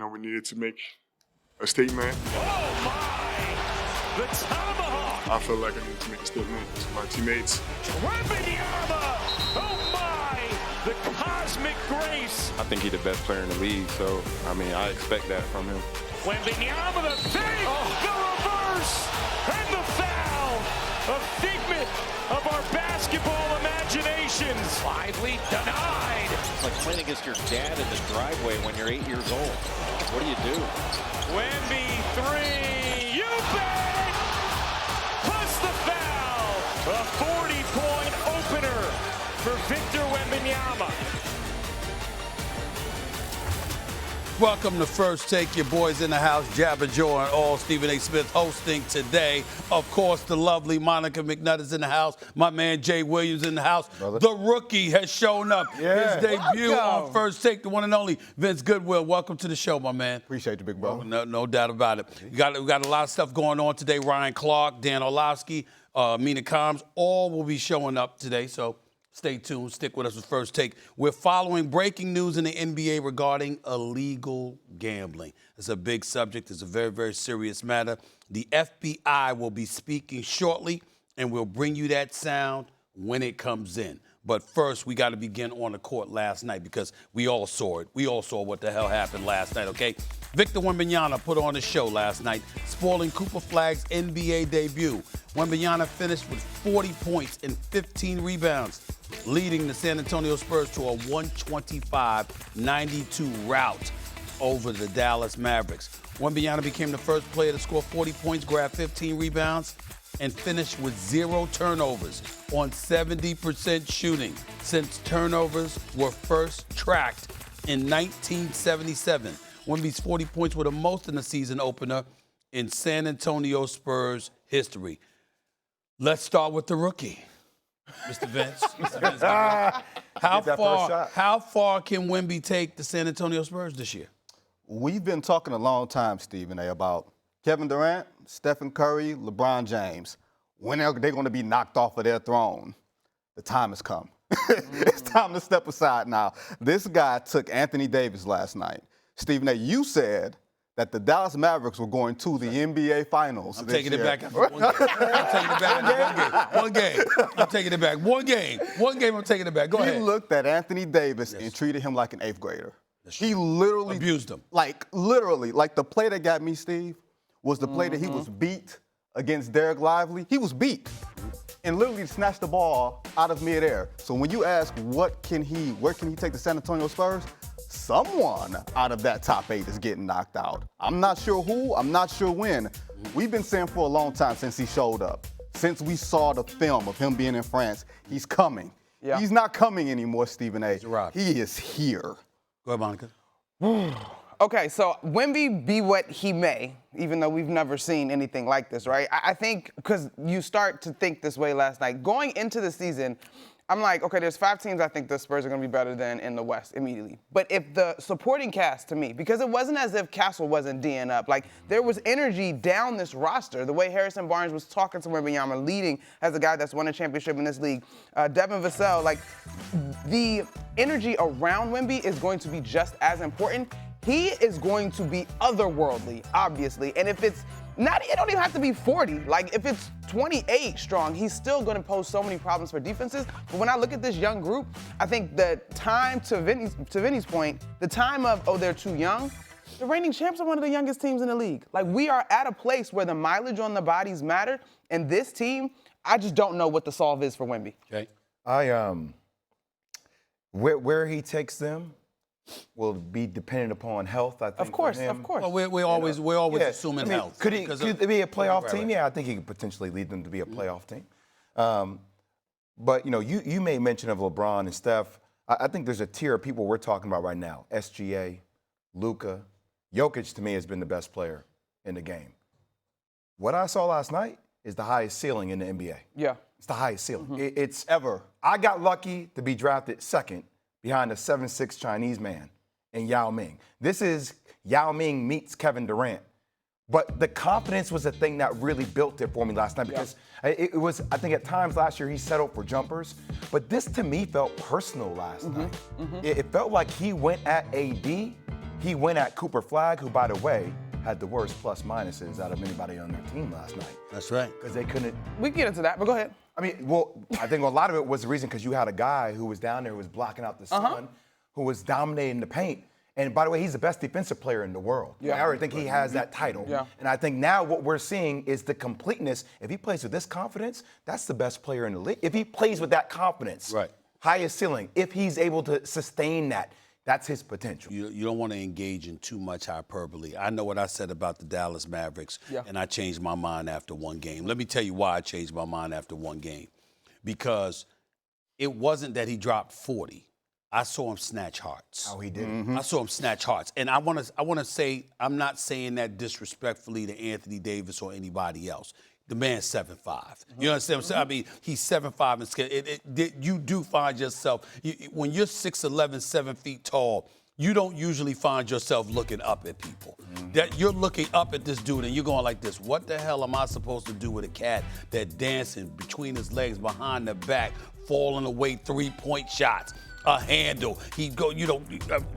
we needed to make a statement. Oh my! The tomahawk! I felt like I needed to make a statement to my teammates. Wembanyama! Oh my! The cosmic grace! I think he's the best player in the league, so, I expect that from him. Wembanyama, the fake! The reverse! And the foul! A figment of our basketball imaginations! Lively denied! It's like playing against your dad in the driveway when you're 8 years old. What do you do? Wemby, three! You bet! Plus the foul! A 40-point opener for Victor Wembanyama. Welcome to First Take. Your boys in the house, Jabba Joe and all. Stephen A. Smith hosting today. Of course, the lovely Monica McNutt is in the house. My man Jay Williams in the house. Brother. The rookie has shown up. Yeah. His debut on First Take, the one and only Vince Goodwill. Welcome to the show, my man. Appreciate you, big bro. No doubt about it. We got a lot of stuff going on today. Ryan Clark, Dan Orlovsky, Mina Combs, all will be showing up today. So stay tuned. Stick with us with First Take. We're following breaking news in the NBA regarding illegal gambling. It's a big subject. It's a very, very serious matter. The FBI will be speaking shortly, and we'll bring you that sound when it comes in. But first, we got to begin on the court last night because we all saw it. We all saw what the hell happened last night, okay? Victor Wembanyama put on a show last night, spoiling Cooper Flagg's NBA debut. Wembanyama finished with 40 points and 15 rebounds, leading the San Antonio Spurs to a 125-92 rout over the Dallas Mavericks. Wembanyama became the first player to score 40 points, grab 15 rebounds, and finished with 0 turnovers on 70% shooting since turnovers were first tracked in 1977. Wemby's 40 points were the most in the season opener in San Antonio Spurs history. Let's start with the rookie, Mr. Vince. Mr. Vince, how far can Wemby take the San Antonio Spurs this year? We've been talking a long time, Stephen A., about Kevin Durant, Stephen Curry, LeBron James. When are they going to be knocked off of their throne? The time has come. It's time to step aside now. This guy took Anthony Davis last night. Stephen A., you said that the Dallas Mavericks were going to the NBA Finals. I'm taking it back after one game. I'm taking it back after one game. I'm taking it back. One game, I'm taking it back. Go ahead. He looked at Anthony Davis and treated him like an 8th grader. He literally abused him. Like the play that got me, Steve, was the play that he was beat against Derek Lively. He was beat and literally snatched the ball out of midair. So when you ask where can he take the San Antonio Spurs, someone out of that top 8 is getting knocked out. I'm not sure who, I'm not sure when. We've been saying for a long time since he showed up, since we saw the film of him being in France, he's coming. Yeah. He's not coming anymore, Stephen A. He is here. Go ahead, Monica. Okay, so Wemby be what he may, even though we've never seen anything like this, right? I think because you start to think this way last night. Going into the season, I'm like, okay, there's 5 teams I think the Spurs are going to be better than in the West immediately. But if the supporting cast, to me, because it wasn't as if Castle wasn't D'ing up. Like, there was energy down this roster. The way Harrison Barnes was talking to Wembanyama, leading as a guy that's won a championship in this league. Devin Vassell, like, the energy around Wemby is going to be just as important. He is going to be otherworldly, obviously. And if it's not, it don't even have to be 40. Like, if it's 28 strong, he's still going to pose so many problems for defenses. But when I look at this young group, I think the time, to Vinny's point, the time of, oh, they're too young, the reigning champs are one of the youngest teams in the league. Like, we are at a place where the mileage on the bodies matter. And this team, I just don't know what the solve is for Wemby. Okay. Where he takes them will be dependent upon health, I think. Of course. Well, we're always assuming health. Could he be a playoff team? Right. Yeah, I think he could potentially lead them to be a playoff team. But, you made mention of LeBron and Steph. I think there's a tier of people we're talking about right now. SGA, Luka. Jokic, to me, has been the best player in the game. What I saw last night is the highest ceiling in the NBA. Yeah. It's the highest ceiling. It's ever. I got lucky to be drafted second behind a 7'6" Chinese man in Yao Ming. This is Yao Ming meets Kevin Durant. But the confidence was the thing that really built it for me last night because it was, I think at times last year he settled for jumpers. But this to me felt personal last night. It felt like he went at AD he went at Cooper Flagg, who, by the way, had the worst plus minuses out of anybody on their team last night. That's right. Because they couldn't. We can get into that, but go ahead. I mean, well, I think a lot of it was the reason because you had a guy who was down there who was blocking out the sun, who was dominating the paint. And by the way, he's the best defensive player in the world. Yeah. I already think he has that title. Yeah. And I think now what we're seeing is the completeness. If he plays with this confidence, that's the best player in the league. If he plays with that confidence, Right. highest ceiling, if he's able to sustain that, that's his potential. You don't want to engage in too much hyperbole. I know what I said about the Dallas Mavericks, and I changed my mind after one game. Let me tell you why I changed my mind after one game. Because it wasn't that he dropped 40. I saw him snatch hearts. Oh, he did. I saw him snatch hearts. And I want to say, I'm not saying that disrespectfully to Anthony Davis or anybody else. The man's 7'5". You understand what I'm saying? I mean, he's 7'5" and scared. You do find yourself, when you're 6'11", 7 feet tall, you don't usually find yourself looking up at people. That you're looking up at this dude and you're going like this, what the hell am I supposed to do with a cat that dancing between his legs, behind the back, falling away 3-point shots? A handle, he'd go,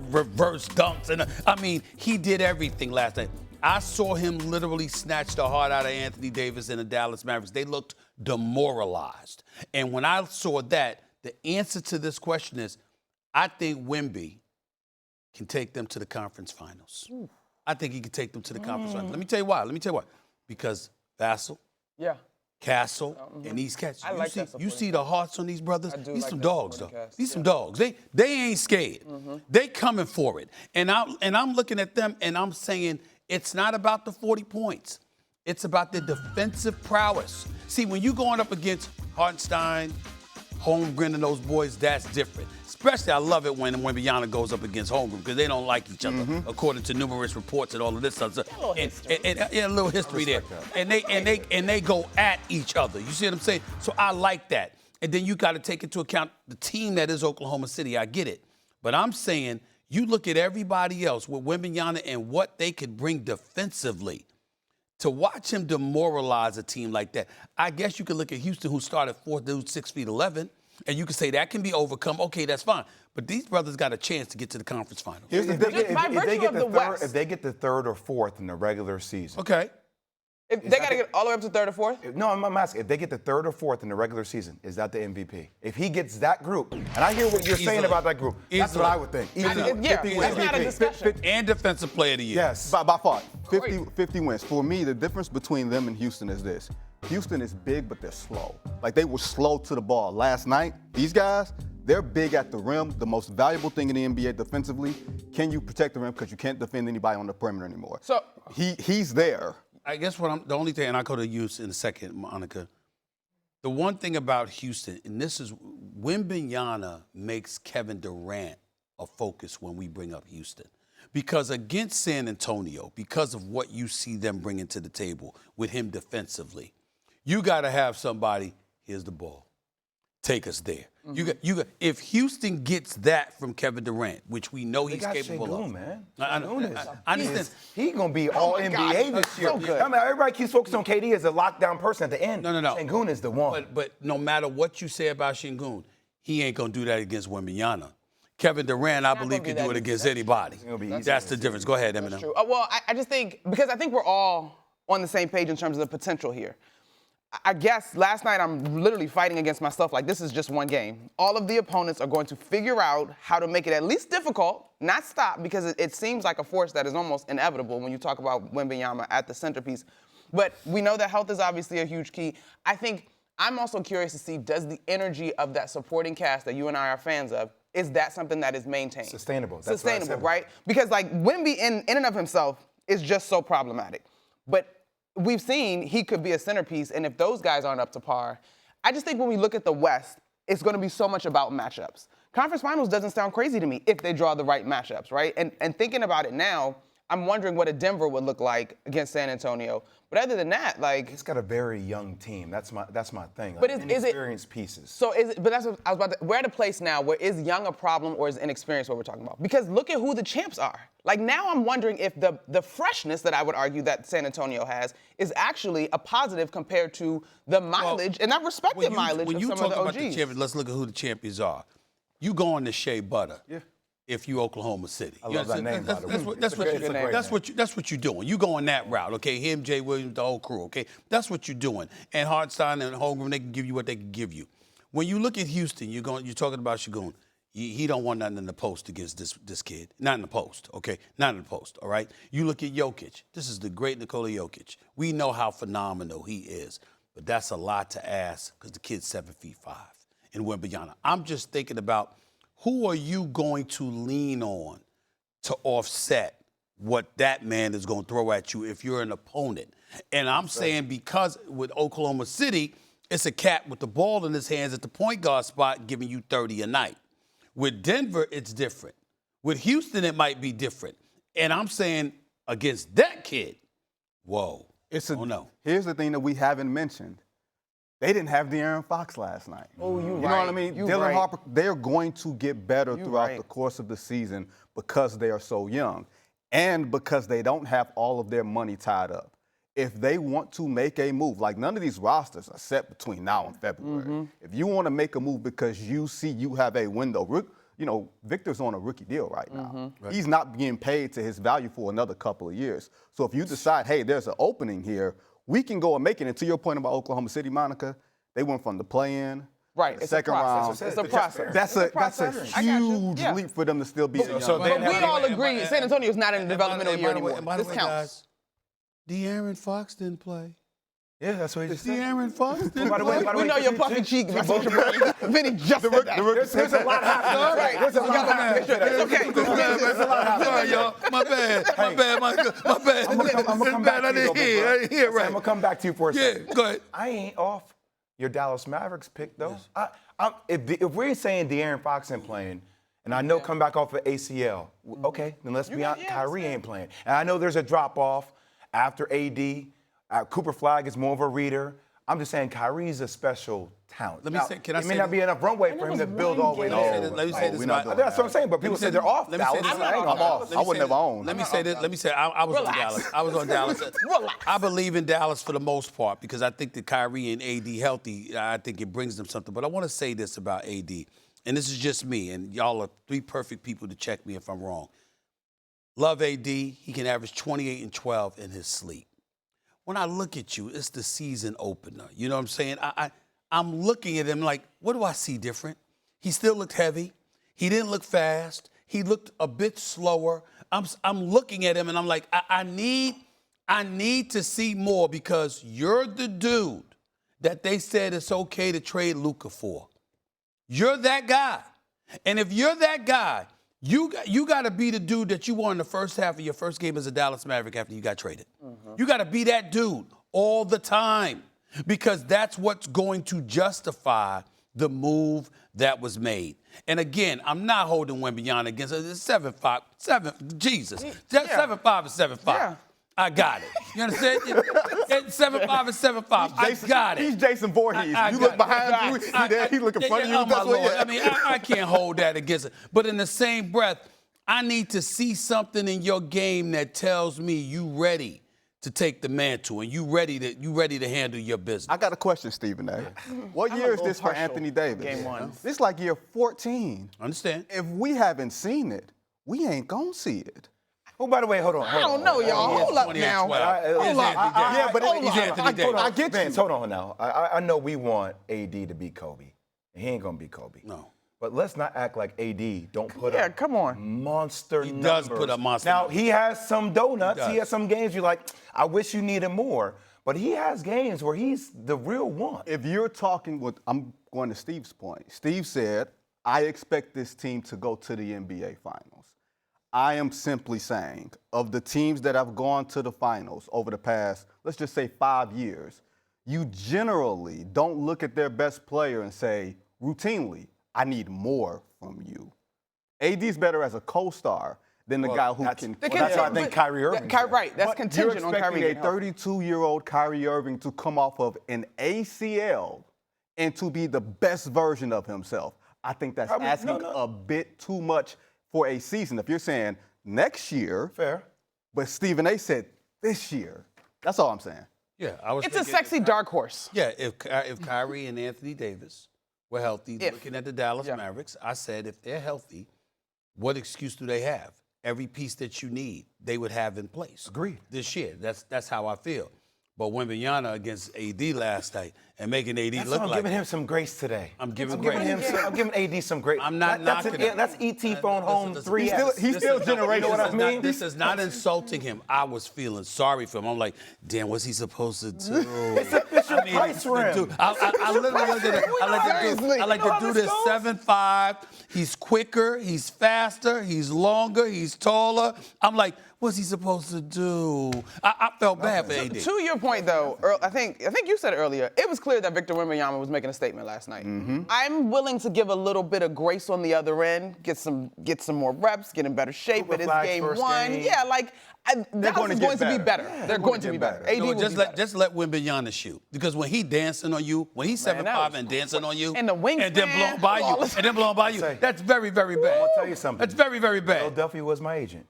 reverse dunks. And I mean, he did everything last night. I saw him literally snatch the heart out of Anthony Davis and the Dallas Mavericks. They looked demoralized. And when I saw that, the answer to this question is, I think Wemby can take them to the conference finals. I think he can take them to the conference finals. Let me tell you why. Because Vassell, Castle, and these cats. You see the hearts on these brothers? These some dogs, though. These some dogs. They ain't scared. They coming for it. And I'm looking at them and I'm saying it's not about the 40 points. It's about the defensive prowess. See, when you going up against Hartenstein, Holmgren, and those boys, that's different. Especially, I love it when Wembanyama goes up against Holmgren because they don't like each other, according to numerous reports and all of this stuff. And a little history there. And they go at each other. You see what I'm saying? So I like that. And then you got to take into account the team that is Oklahoma City. I get it. But I'm saying you look at everybody else with Wembanyama and what they could bring defensively. To watch him demoralize a team like that, I guess you could look at Houston, who started fourth, dude, 6'11", and you could say that can be overcome. Okay, that's fine. But these brothers got a chance to get to the conference finals. If they get the third or fourth in the regular season. Okay. If they got to get all the way up to third or fourth? No, I'm asking. If they get the third or fourth in the regular season, is that the MVP? If he gets that group, and I hear what you're saying about that group, that's what I would think. That's not a discussion. And Defensive Player of the Year. Yes. By far, 50 wins. For me, the difference between them and Houston is this. Houston is big, but they're slow. Like, they were slow to the ball. Last night, these guys, they're big at the rim. The most valuable thing in the NBA defensively, can you protect the rim because you can't defend anybody on the perimeter anymore. So he's there. I guess the only thing, and I'll go to you in a second, Monica. The one thing about Houston, and this is, Wembanyama makes Kevin Durant a focus when we bring up Houston. Because against San Antonio, because of what you see them bringing to the table with him defensively, you got to have somebody, here's the ball, take us there. If Houston gets that from Kevin Durant, which we know he's capable of. Man. I understand. He's going to be all NBA this year. So good. I mean, everybody keeps focusing on KD as a lockdown person at the end. No. Sengun is the one. But no matter what you say about Sengun, he ain't going to do that against Wembanyama. Kevin Durant, I believe, can do it against anybody. That's the difference. Go ahead, Eminem. That's true. Well, I just think, because I think we're all on the same page in terms of the potential here. I guess last night I'm literally fighting against myself like this is just one game. All of the opponents are going to figure out how to make it at least difficult, not stop, because it seems like a force that is almost inevitable when you talk about Wembanyama at the centerpiece. But we know that health is obviously a huge key. I think I'm also curious to see, does the energy of that supporting cast that you and I are fans of, is that something that is maintained? Sustainable. That's sustainable, right? Because like Wemby in and of himself is just so problematic. But we've seen he could be a centerpiece, and if those guys aren't up to par, I just think when we look at the West, it's going to be so much about matchups. Conference finals doesn't sound crazy to me if they draw the right matchups, right? And thinking about it now, I'm wondering what a Denver would look like against San Antonio. But other than that, like, it's got a very young team. That's my thing. But like, is it inexperienced pieces? So is it? But that's what I was about to. We're at a place now where is young a problem or is inexperience what we're talking about? Because look at who the champs are. Like now, I'm wondering if the freshness that I would argue that San Antonio has is actually a positive compared to the mileage, and I respect the mileage of some of the OGs. When you talk about the champions, let's look at who the champions are. You going to Shea Butter. Yeah. if you Oklahoma City. I love that name, by the way. That's what you're doing. You going that route, okay? Him, Jay Williams, the whole crew, okay? That's what you're doing. And Hartenstein and Holmgren, they can give you what they can give you. When you look at Houston, you're talking about Şengün. He don't want nothing in the post against this kid. Not in the post, okay? Not in the post, all right? You look at Jokic. This is the great Nikola Jokic. We know how phenomenal he is, but that's a lot to ask because the kid's 7'5" in Wembanyama. I'm just thinking about who are you going to lean on to offset what that man is going to throw at you if you're an opponent? And I'm saying because with Oklahoma City, it's a cat with the ball in his hands at the point guard spot giving you 30 a night. With Denver, it's different. With Houston, it might be different. And I'm saying against that kid, whoa. Oh, no. Here's the thing that we haven't mentioned. They didn't have De'Aaron Fox last night. Oh, you know what I mean? Dylan Harper, they're going to get better throughout the course of the season because they are so young and because they don't have all of their money tied up. If they want to make a move, like none of these rosters are set between now and February. If you want to make a move because you see you have a window, you know, Victor's on a rookie deal right now. He's not being paid to his value for another couple of years. So if you decide, hey, there's an opening here, we can go and make it. And to your point about Oklahoma City, Monica, they went from the play-in, Right, second round. It's a process. That's a huge leap for them to still be. But we all agree San Antonio's not in a developmental year anymore. This counts. De'Aaron Fox didn't play. Yeah, that's what he just said. De'Aaron Fox didn't By the way, We know your puffy cheek. That's what you're bringing. Vinny just said that. There's a lot happening. Right. There's a lot happening. It's okay. There's a lot happening. Sorry, y'all. My bad. My bad. I'm gonna come back to you. I didn't hear right. I'm gonna come back to you for a second. Yeah, go ahead. I ain't off your Dallas Mavericks pick though. If we're saying De'Aaron Fox ain't playing, and I know come back off of ACL, okay, then let's be honest, Kyrie ain't playing. And I know there's a drop off after AD. Cooper Flag is more of a reader. I'm just saying Kyrie's a special talent. Let me say, can I it say may not be enough runway for him to build all the way there. Let me say this. That's what I'm saying, but people say they're off Dallas. I'm off. I would never own. Let me say this. Let me say I was on Dallas. I was on Dallas. I believe in Dallas for the most part because I think that Kyrie and AD healthy, I think it brings them something. But I want to say this about AD, and this is just me, and y'all are three perfect people to check me if I'm wrong. Love AD. He can average 28 and 12 in his sleep. When I look at you, it's the season opener. You know what I'm saying? I'm looking at him like, what do I see different? He still looked heavy. He didn't look fast. He looked a bit slower. I'm looking at him and I'm like, I need to see more because you're the dude that they said it's okay to trade Luka for. You're that guy. And if you're that guy, you got to be the dude that you were in the first half of your first game as a Dallas Maverick after you got traded. You got to be that dude all the time because that's what's going to justify the move that was made. And again, I'm not holding Wembanyama against 7'5", Jesus. 7'5" is 7'5". Yeah. I got it. You understand? 7'5" is 7'5". I got it. He's Jason Voorhees. You look behind you, he look in front of you. Oh my Lord. I mean, I can't hold that against it. But in the same breath, I need to see something in your game that tells me you ready to take the mantle and you ready to handle your business. I got a question, Stephen A. What year is this for Anthony Davis? Game 1. This is like year 14. Understand? If we haven't seen it, we ain't gonna see it. Oh, by the way, hold on. I don't know, y'all. Hold up now. Hold up. Yeah, but I get you. Vince, hold on now. I know we want AD to beat Kobe. He ain't gonna beat Kobe. No. But let's not act like AD don't put up come on. monster He numbers. does put up monster Now, numbers. he has some donuts. He He has some games you're like, I wish you needed more. But he has games where he's the real one. If you're talking with, I'm going to Steve's point. Steve said, I expect this team to go to the NBA Finals. I am simply saying, of the teams that have gone to the finals over the past, let's just say 5 years, you generally don't look at their best player and say, routinely, I need more from you. AD's better as a co-star than the guy who can. That's why I think Kyrie Irving. Right, that's But contingent on Kyrie. you're expecting a 32-year-old Kyrie Irving to come off of an ACL and to be the best version of himself. I think that's asking a bit too much for a season. If you're saying next year, fair. But Stephen A. said this year. That's all I'm saying. Yeah, It's a sexy dark horse. Yeah, if Kyrie and Anthony Davis were healthy, looking at the Dallas Mavericks, I said if they're healthy, what excuse do they have? Every piece that you need, they would have in place. Agreed. This year, that's how I feel. But Wembanyama against AD last night and making AD That's look why I'm like giving him some grace today. I'm giving AD some grace. I'm not knocking him. That's ET phone home 3X. He's still generational. You know what I mean? This is not insulting him. I was feeling sorry for him. I'm like, damn, what's he supposed to do? It's a Fisher Price for him. I literally looked at it. I like to do this 7'5". He's quicker. He's faster. He's longer. He's taller. I'm like, what's he supposed to do? I felt bad for AD. To your point, though, Earl, I think you said it earlier. It was clear that Victor Wembanyama was making a statement last night. I'm willing to give a little bit of grace on the other end, get some more reps, get in better shape. It is game one. Yeah, like Dallas is going to be better. They're going to be better. AD will be better. Just let Wembanyama shoot, because when he dancing on you, when he's 7'5" and dancing on you, and the wingspan, and then blowing by you, that's very, very bad. I'll tell you something. That's very, very bad. Philadelphia was my agent.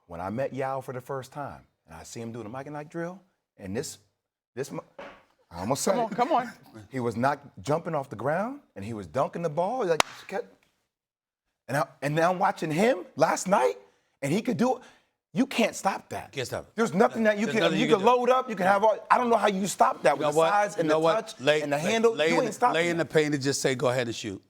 When I met Yao for the first time, and I see him doing the Mike and Ike drill, and this, I almost said it. Come on. He was not jumping off the ground, and he was dunking the ball. Like, and now I'm watching him last night, and he could do it. You can't stop that. Can't stop it. There's nothing that you can. You can load up. You can have all. I don't know how you stop that with the size and the touch and the handle. You ain't stopping. Lay in the paint and just say, go ahead and shoot.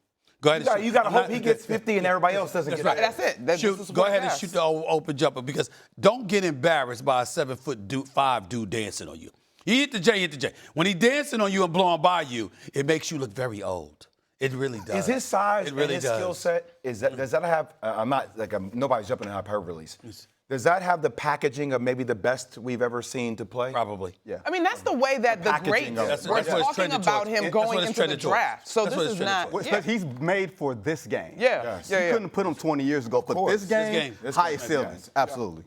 Go ahead and shoot. You got to hope he gets 50 and everybody else doesn't get right. That's it. Shoot. Go ahead and shoot the open jumper, because don't get embarrassed by a 7'5" dude dancing on you. He hit the J. When he dancing on you and blowing by you, it makes you look very old. It really does. Is his size really and his skill set, does that have, I'm not, nobody's jumping in hyperboles. Does that have the packaging of maybe the best we've ever seen to play? Probably. Yeah. I mean, that's the way that the greats were talking about him going into the draft. So this is not. Because he's made for this game. Yeah. You couldn't put him 20 years ago, but this game, highest ceilings. Absolutely.